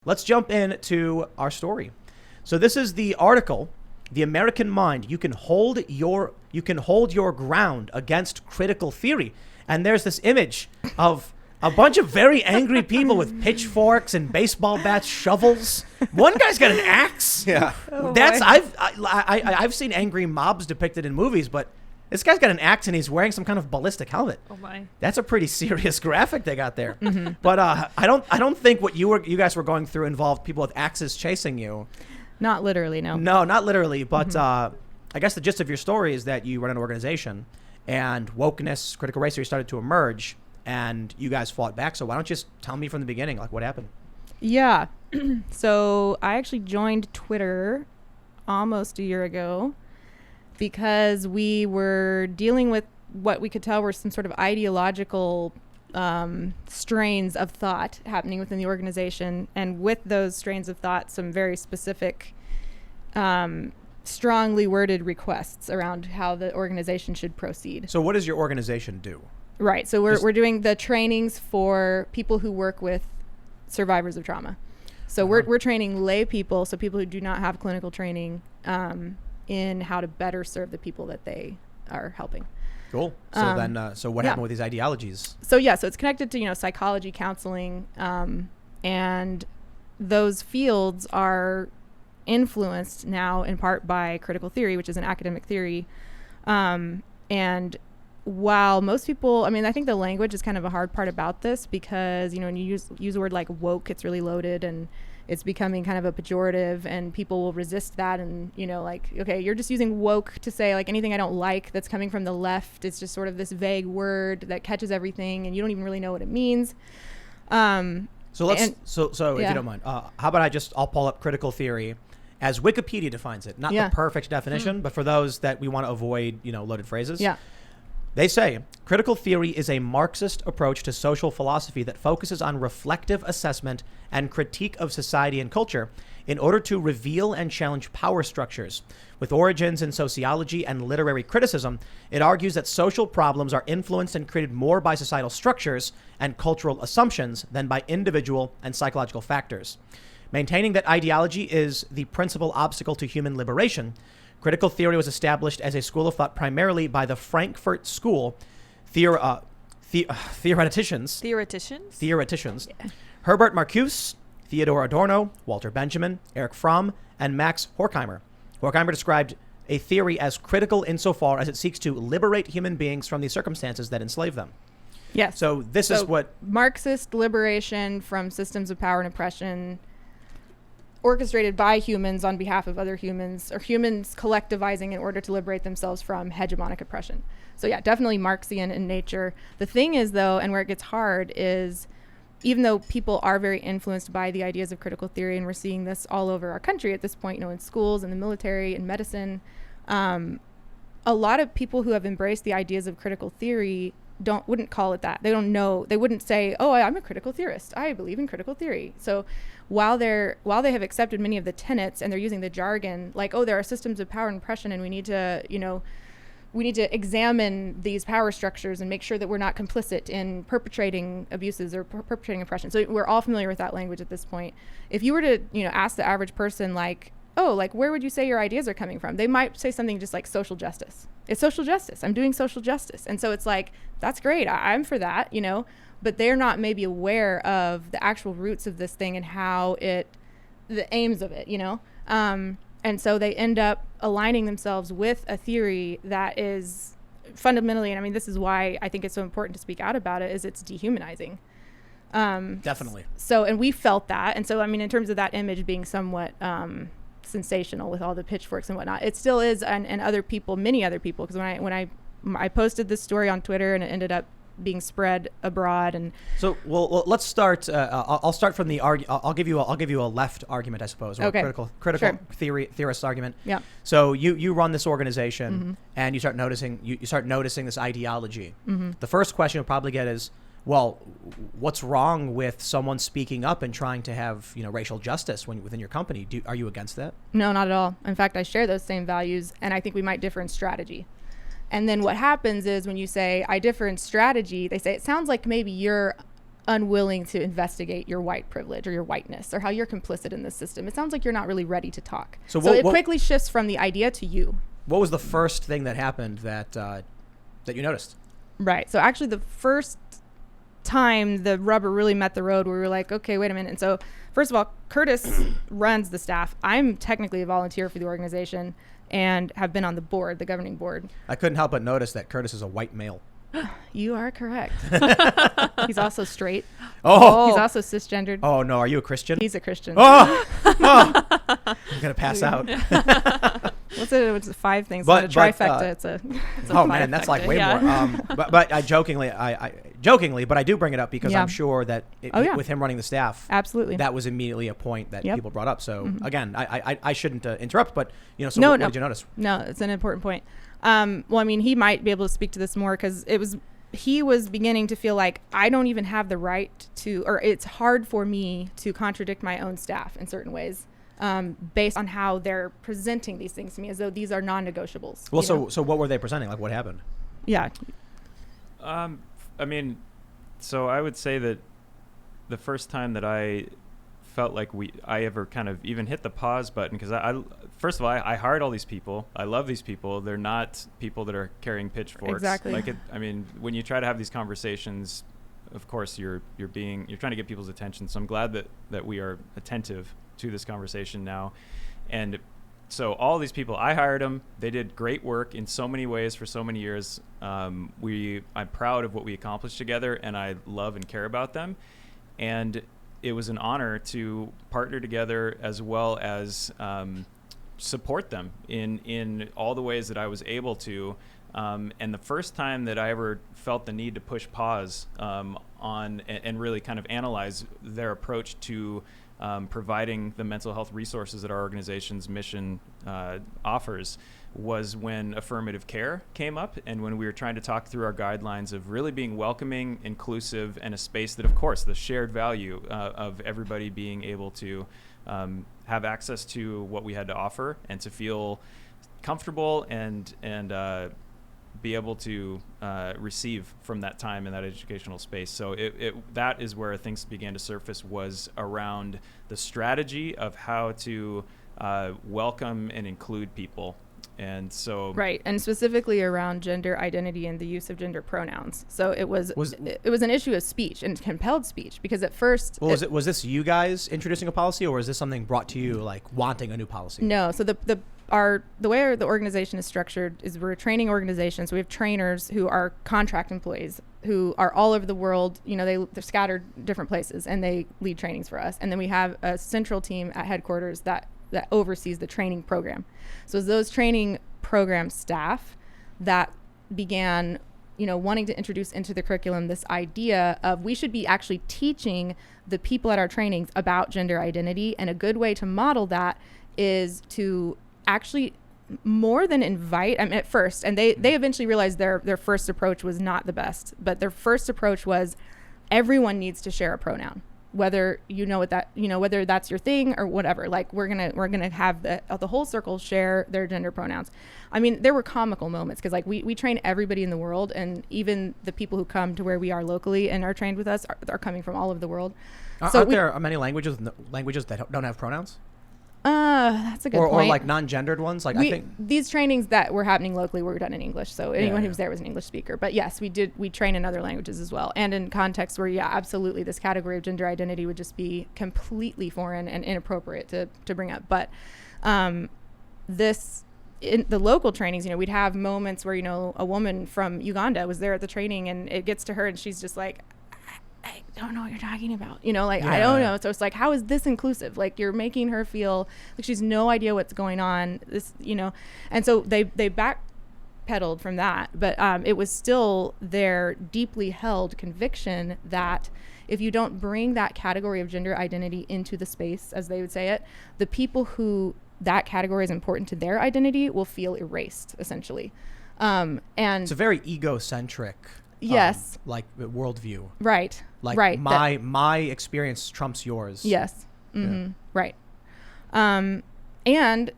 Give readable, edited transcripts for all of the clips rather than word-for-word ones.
Let's jump into our story. So this is the article, "The American Mind. You can hold your ground against critical theory." And there's this image of a bunch of very angry people with pitchforks and baseball bats, shovels. One guy's got an axe. Yeah. I've seen angry mobs depicted in movies, but this guy's got an axe and he's wearing some kind of ballistic helmet. Oh my! That's a pretty serious graphic they got there. Mm-hmm. But I don't think what you guys were going through involved people with axes chasing you. Not literally, no. No, not literally. But I guess the gist of your story is that you run an organization, and wokeness, critical race theory started to emerge, and you guys fought back. So why don't you just tell me from the beginning, like what happened? Yeah. So I actually joined Twitter almost a year ago, because we were dealing with what we could tell were some sort of ideological strains of thought happening within the organization. And with those strains of thought, some very specific, strongly worded requests around how the organization should proceed. So what does your organization do? Right. So we're doing the trainings for people who work with survivors of trauma. So we're training lay people, so people who do not have clinical training, in how to better serve the people that they are helping. Cool. So so what happened with these ideologies? So it's connected to, psychology, counseling, and those fields are influenced now in part by critical theory, which is an academic theory. And while most people, I think the language is kind of a hard part about this, because, when you use a word like woke, it's really loaded and it's becoming kind of a pejorative, and people will resist that. And, okay, you're just using woke to say like anything I don't like that's coming from the left. It's just sort of this vague word that catches everything and you don't even really know what it means. So if you don't mind, how about I'll pull up critical theory as Wikipedia defines it, not the perfect definition, but for those that we want to avoid, loaded phrases. Yeah. They say, critical theory is a Marxist approach to social philosophy that focuses on reflective assessment and critique of society and culture in order to reveal and challenge power structures. With origins in sociology and literary criticism, it argues that social problems are influenced and created more by societal structures and cultural assumptions than by individual and psychological factors. Maintaining that ideology is the principal obstacle to human liberation, critical theory was established as a school of thought primarily by the Frankfurt School theoreticians. Yeah. Herbert Marcuse, Theodor Adorno, Walter Benjamin, Erich Fromm, and Max Horkheimer. Horkheimer described a theory as critical insofar as it seeks to liberate human beings from the circumstances that enslave them. Yes. So this is what Marxist liberation from systems of power and oppression, orchestrated by humans on behalf of other humans, or humans collectivizing in order to liberate themselves from hegemonic oppression. So definitely Marxian in nature. The thing is, though, and where it gets hard is, even though people are very influenced by the ideas of critical theory, and we're seeing this all over our country at this point, in schools, in the military, in medicine, a lot of people who have embraced the ideas of critical theory wouldn't call it that. They don't know. They wouldn't say, "Oh, I'm a critical theorist. I believe in critical theory." So while they have accepted many of the tenets and they're using the jargon, like, "Oh, there are systems of power and oppression, and we need to examine these power structures and make sure that we're not complicit in perpetrating abuses or perpetrating oppression." So we're all familiar with that language at this point. If you were to, ask the average person, like, "Oh, like, where would you say your ideas are coming from?" They might say something just like social justice. It's social justice. I'm doing social justice. And so it's like, that's great. I'm for that, but they're not maybe aware of the actual roots of this thing and how the aims of it, and so they end up aligning themselves with a theory that is fundamentally, and this is why I think it's so important to speak out about it, is it's dehumanizing. Definitely. So, and we felt that. And so, in terms of that image being somewhat sensational with all the pitchforks and whatnot, it still is, and many other people, because when I posted this story on Twitter and it ended up being spread abroad. And so, well, let's start. I'll start from the I'll give you a left argument, I suppose, or okay. critical theorist argument. Yeah. So you run this organization, mm-hmm. and you start noticing this ideology. Mm-hmm. The first question you'll probably get is, well, what's wrong with someone speaking up and trying to have racial justice within your company? Are you against that? No, not at all. In fact, I share those same values, and I think we might differ in strategy. And then what happens is when you say I differ in strategy, they say it sounds like maybe you're unwilling to investigate your white privilege or your whiteness or how you're complicit in this system. It sounds like you're not really ready to talk. So it quickly shifts from the idea to you. What was the first thing that happened that you noticed? Right. So actually the first time the rubber really met the road, we were like, okay, wait a minute. And so first of all, Curtis runs the staff. I'm technically a volunteer for the organization and have been on the board, the governing board. I couldn't help but notice that Curtis is a white male. You are correct. He's also straight. Oh. He's also cisgendered. Oh, no. Are you a Christian? He's a Christian. Oh. I'm going to pass out. What's it? 5 things. But, it's a trifecta. It's a oh, man. That's like way more. But I jokingly, but I do bring it up because I'm sure that with him running the staff, absolutely, that was immediately a point that people brought up. So, again, I shouldn't interrupt, but, so what did you notice? No, it's an important point. Well, I mean, he might be able to speak to this more because he was beginning to feel like I don't even have the right to, or it's hard for me to contradict my own staff in certain ways, based on how they're presenting these things to me as though these are non-negotiables. Well, so what were they presenting? Like, what happened? Yeah. I mean, so I would say that the first time that I felt like I ever kind of even hit the pause button, because first of all, I hired all these people. I love these people. They're not people that are carrying pitchforks. Exactly. I mean, when you try to have these conversations, of course you're trying to get people's attention. So I'm glad that we are attentive to this conversation now. And so all these people, I hired them. They did great work in so many ways for so many years. I'm proud of what we accomplished together, and I love and care about them. And it was an honor to partner together as well as support them in all the ways that I was able to. And the first time that I ever felt the need to push pause on and really kind of analyze their approach to providing the mental health resources that our organization's mission offers was when affirmative care came up, and when we were trying to talk through our guidelines of really being welcoming, inclusive, and a space that, of course, the shared value of everybody being able to have access to what we had to offer and to feel comfortable and be able to receive from that time in that educational space. So that is where things began to surface, was around the strategy of how to welcome and include people. And so right, and specifically around gender identity and the use of gender pronouns. So it was an issue of speech and compelled speech, because at first, was this you guys introducing a policy, or was this something brought to you like wanting a new policy? No. So the way the organization is structured is we're a training organization. So we have trainers who are contract employees who are all over the world. They're scattered different places, and they lead trainings for us. And then we have a central team at headquarters that oversees the training program. So it's those training program staff that began, wanting to introduce into the curriculum this idea of we should be actually teaching the people at our trainings about gender identity. And a good way to model that is to actually more than invite, at first, and they eventually realized their first approach was not the best, but their first approach was everyone needs to share a pronoun. Whether whether that's your thing or whatever, like we're gonna have the whole circle share their gender pronouns. I mean, there were comical moments because like we train everybody in the world, and even the people who come to where we are locally and are trained with us are coming from all over the world. Aren't there many languages that don't have pronouns? That's a good point. Or like non-gendered ones. Like I think these trainings that were happening locally were done in English, so anyone who was there was an English speaker. But yes, we train in other languages as well, and in contexts where absolutely, this category of gender identity would just be completely foreign and inappropriate to bring up. But this in the local trainings, we'd have moments where a woman from Uganda was there at the training, and it gets to her, and she's just like, I don't know what you're talking about. I don't know. So it's like, how is this inclusive? Like, you're making her feel like she's no idea what's going on. And so they backpedaled from that. But it was still their deeply held conviction that if you don't bring that category of gender identity into the space, as they would say it, the people who that category is important to their identity will feel erased, essentially. And it's a very egocentric yes, like worldview. Right. Like right. My experience trumps yours. Yes. Mm-hmm. Yeah. Right. And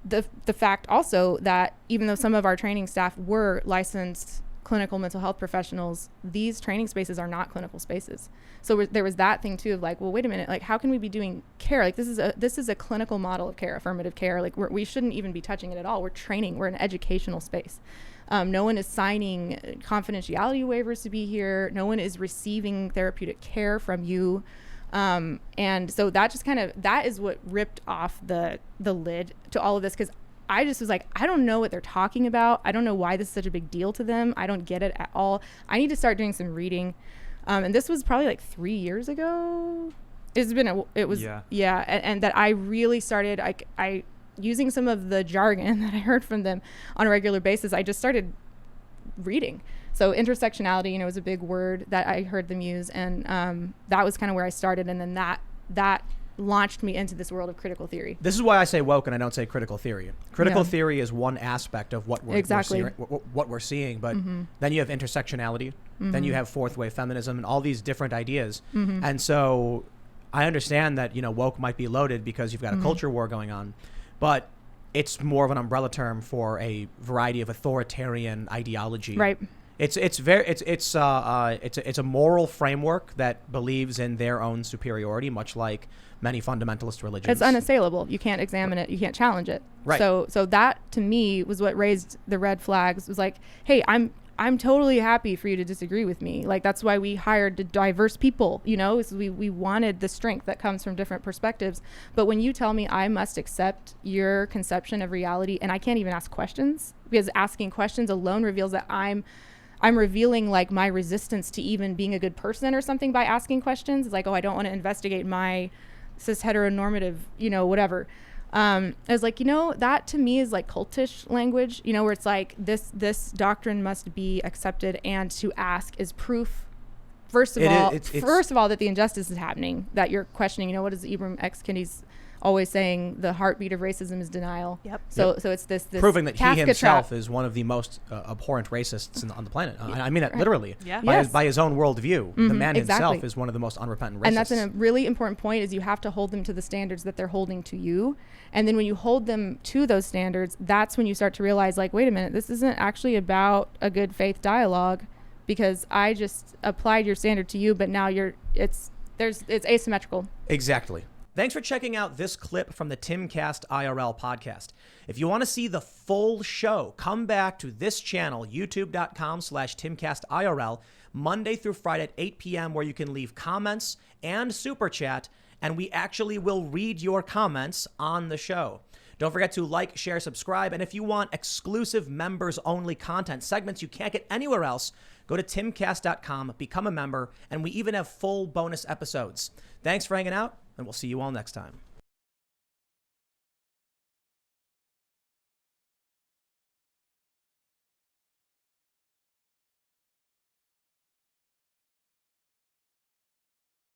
the fact also that even though some of our training staff were licensed clinical mental health professionals, these training spaces are not clinical spaces. So there was that thing too of like, well, wait a minute, like how can we be doing care? Like this is a clinical model of care, affirmative care. Like we shouldn't even be touching it at all. We're training. We're an educational space. No one is signing confidentiality waivers to be here. No one is receiving therapeutic care from you. And so that just that is what ripped off the lid to all of this. Cause I just was like, I don't know what they're talking about. I don't know why this is such a big deal to them. I don't get it at all. I need to start doing some reading. And this was probably like 3 years ago. And that I really started, I using some of the jargon that I heard from them on a regular basis, I just started reading. So intersectionality, was a big word that I heard them use. And that was kind of where I started. And then that launched me into this world of critical theory. This is why I say woke and I don't say critical theory. Critical theory is one aspect of what we're seeing, but then you have intersectionality, then you have fourth wave feminism and all these different ideas. And so I understand that, woke might be loaded because you've got a culture war going on, but it's more of an umbrella term for a variety of authoritarian ideology. Right. It's a moral framework that believes in their own superiority, much like many fundamentalist religions. It's unassailable. You can't examine it. You can't challenge it. Right. So that to me was what raised the red flags. It was like, hey, I'm totally happy for you to disagree with me. Like that's why we hired diverse people. So we wanted the strength that comes from different perspectives. But when you tell me I must accept your conception of reality, and I can't even ask questions because asking questions alone reveals that I'm revealing like my resistance to even being a good person or something by asking questions. It's like, oh, I don't want to investigate my cis heteronormative, whatever. I was like, that to me is like cultish language, where it's like this doctrine must be accepted, and to ask is proof. First of all, that the injustice is happening, that you're questioning, what is Ibram X. Kennedy's always saying, the heartbeat of racism is denial. Yep. So it's this proving that he himself trap. is one of the most abhorrent racists on the planet. I mean that literally. Yeah. By his own worldview, the man himself is one of the most unrepentant racists. And that's a really important point, is you have to hold them to the standards that they're holding to you. And then when you hold them to those standards, that's when you start to realize, like, wait a minute, this isn't actually about a good faith dialogue, because I just applied your standard to you, but now it's asymmetrical. Exactly. Thanks for checking out this clip from the Timcast IRL podcast. If you want to see the full show, come back to this channel, youtube.com/TimcastIRL, Monday through Friday at 8 p.m., where you can leave comments and super chat, and we actually will read your comments on the show. Don't forget to like, share, subscribe, and if you want exclusive members-only content, segments you can't get anywhere else, go to timcast.com, become a member, and we even have full bonus episodes. Thanks for hanging out, and we'll see you all next time.